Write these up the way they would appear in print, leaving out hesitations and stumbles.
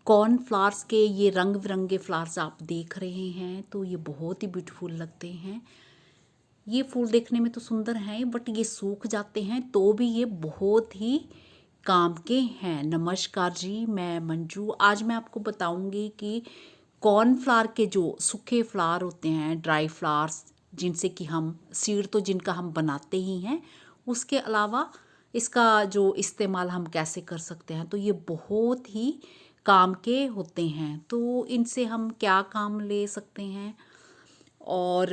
कॉर्नफ्लावर्स के ये रंग बिरंगे फ्लावर्स आप देख रहे हैं तो ये बहुत ही ब्यूटीफुल लगते हैं। ये फूल देखने में तो सुंदर हैं बट ये सूख जाते हैं तो भी ये बहुत ही काम के हैं। नमस्कार जी, मैं मंजू। आज मैं आपको बताऊंगी कि कॉर्नफ्लावर के जो सूखे फ्लावर होते हैं, ड्राई फ्लावर्स, जिनसे कि हम सीड तो जिनका हम बनाते ही हैं, उसके अलावा इसका जो इस्तेमाल हम कैसे कर सकते हैं, तो ये बहुत ही काम के होते हैं। तो इनसे हम क्या काम ले सकते हैं और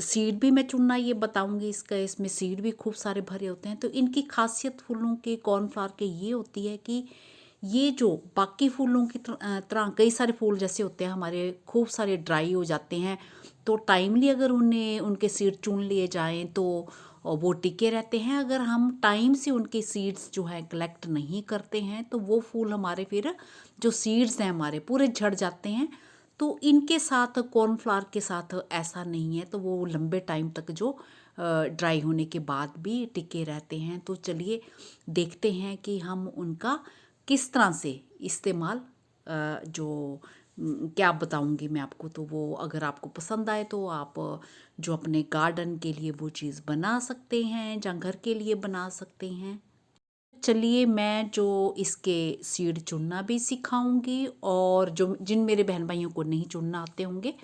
सीड भी मैं चुनना ये बताऊंगी। इसमें सीड भी खूब सारे भरे होते हैं। तो इनकी खासियत फूलों के, कॉर्नफ्लावर के, ये होती है कि ये जो बाकी फूलों की तरह कई सारे फूल जैसे होते हैं हमारे, खूब सारे ड्राई हो जाते हैं, तो टाइमली अगर उन्हें उनके सीड चुन लिए जाएं तो वो टिके रहते हैं। अगर हम टाइम से उनके सीड्स जो है कलेक्ट नहीं करते हैं तो वो फूल हमारे, फिर जो सीड्स हैं हमारे, पूरे झड़ जाते हैं। तो इनके साथ, कॉर्नफ्लावर के साथ ऐसा नहीं है, तो वो लंबे टाइम तक जो ड्राई होने के बाद भी टिके रहते हैं। तो चलिए देखते हैं कि हम उनका किस तरह से इस्तेमाल, जो क्या बताऊंगी मैं आपको, तो वो अगर आपको पसंद आए तो आप जो अपने गार्डन के लिए वो चीज़ बना सकते हैं या घर के लिए बना सकते हैं। चलिए मैं जो इसके सीड चुनना भी सिखाऊंगी और जो जिन मेरे बहन भाइयों को नहीं चुनना आते होंगे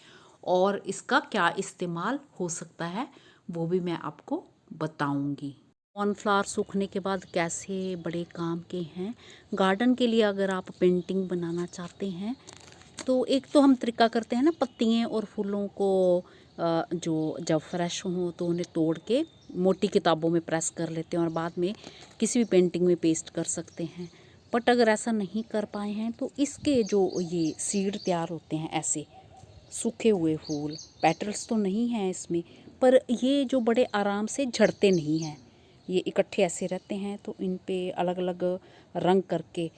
और इसका क्या इस्तेमाल हो सकता है वो भी मैं आपको बताऊंगी। कॉर्नफ्लावर सूखने के बाद कैसे बड़े काम के हैं। गार्डन के लिए अगर आप पेंटिंग बनाना चाहते हैं तो एक तो हम तरीका करते हैं ना, पत्तियाँ और फूलों को जो जब फ्रेश हों तो उन्हें तोड़ के मोटी किताबों में प्रेस कर लेते हैं और बाद में किसी भी पेंटिंग में पेस्ट कर सकते हैं। बट अगर ऐसा नहीं कर पाए हैं तो इसके जो ये सीड तैयार होते हैं, ऐसे सूखे हुए फूल, पेटल्स तो नहीं हैं इसमें, पर ये जो बड़े आराम से झड़ते नहीं हैं, ये इकट्ठे ऐसे रहते हैं। तो इन पे अलग अलग रंग करके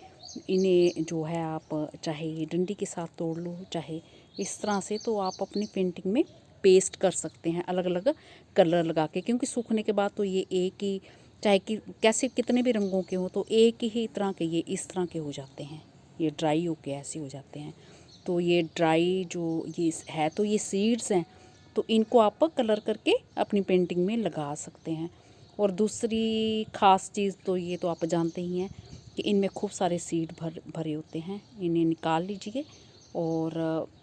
इन्हें जो है आप चाहे ये डंडी के साथ तोड़ लो, चाहे इस तरह से, तो आप अपनी पेंटिंग में पेस्ट कर सकते हैं अलग अलग कलर लगा के। क्योंकि सूखने के बाद तो ये एक ही, चाहे कि कैसे कितने भी रंगों के हो, तो एक ही तरह के ये इस तरह के हो जाते हैं। ये ड्राई होके ऐसे हो जाते हैं। तो ये ड्राई जो ये है, तो ये सीड्स हैं, तो इनको आप कलर करके अपनी पेंटिंग में लगा सकते हैं। और दूसरी ख़ास चीज़ तो ये तो आप जानते ही हैं कि इनमें खूब सारे सीड भरे होते हैं। इन्हें निकाल लीजिए और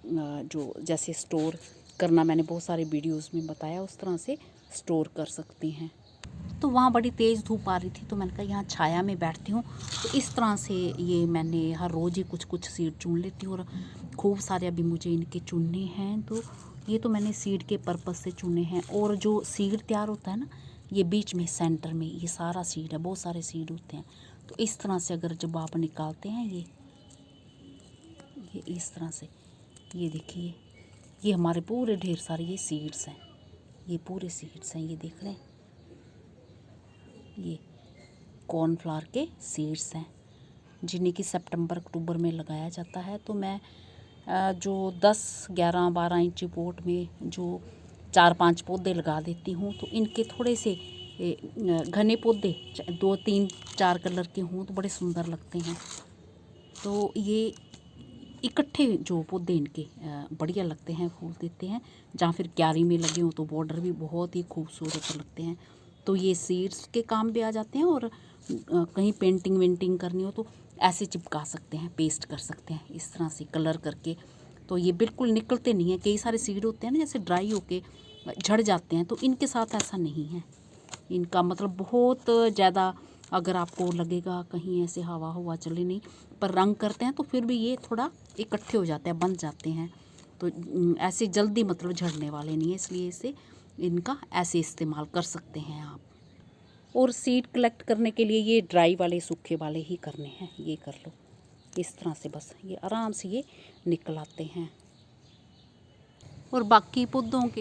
जो जैसे स्टोर करना, मैंने बहुत सारे वीडियोस में बताया, उस तरह से स्टोर कर सकती हैं। तो वहाँ बड़ी तेज़ धूप आ रही थी तो मैंने कहा यहाँ छाया में बैठती हूँ, तो इस तरह से ये मैंने हर रोज़ ही कुछ कुछ सीड चुन लेती हूँ। और खूब सारे अभी मुझे इनके चुनने हैं, तो ये तो मैंने सीड के पर्पज़ से चुने हैं। और जो सीड तैयार होता है ना, ये बीच में सेंटर में ये सारा सीड है, बहुत सारे सीड होते हैं। तो इस तरह से अगर जब आप निकालते हैं ये इस तरह से, ये देखिए, ये हमारे पूरे ढेर सारे ये सीड्स हैं, ये पूरे सीड्स हैं, ये देख रहे हैं, ये कॉर्नफ्लावर के सीड्स हैं जिन्हें कि सितंबर अक्टूबर में लगाया जाता है। तो मैं जो 10, 11, 12 इंची पॉट में जो 4-5 पौधे लगा देती हूँ, तो इनके थोड़े से घने पौधे 2, 3, 4 कलर के हों तो बड़े सुंदर लगते हैं। तो ये इकट्ठे जो पौधे इनके बढ़िया लगते हैं, फूल देते हैं। जहाँ फिर क्यारी में लगे हों तो बॉर्डर भी बहुत ही खूबसूरत लगते हैं। तो ये सीड्स के काम भी आ जाते हैं। और कहीं पेंटिंग वेंटिंग करनी हो तो ऐसे चिपका सकते हैं, पेस्ट कर सकते हैं इस तरह से कलर करके। तो ये बिल्कुल निकलते नहीं हैं। कई सारे सीड होते हैं ना, जैसे ड्राई होके झड़ जाते हैं, तो इनके साथ ऐसा नहीं है। इनका मतलब बहुत ज़्यादा, अगर आपको लगेगा कहीं ऐसे हवा हुआ चले नहीं, पर रंग करते हैं तो फिर भी ये थोड़ा इकट्ठे हो जाते हैं, बन जाते हैं। तो ऐसे जल्दी मतलब झड़ने वाले नहीं है, इसलिए इसे इनका ऐसे इस्तेमाल कर सकते हैं आप। और सीड कलेक्ट करने के लिए ये ड्राई वाले, सूखे वाले ही करने हैं। ये कर लो इस तरह से, बस ये आराम से ये निकल आते हैं। और बाकी पौधों के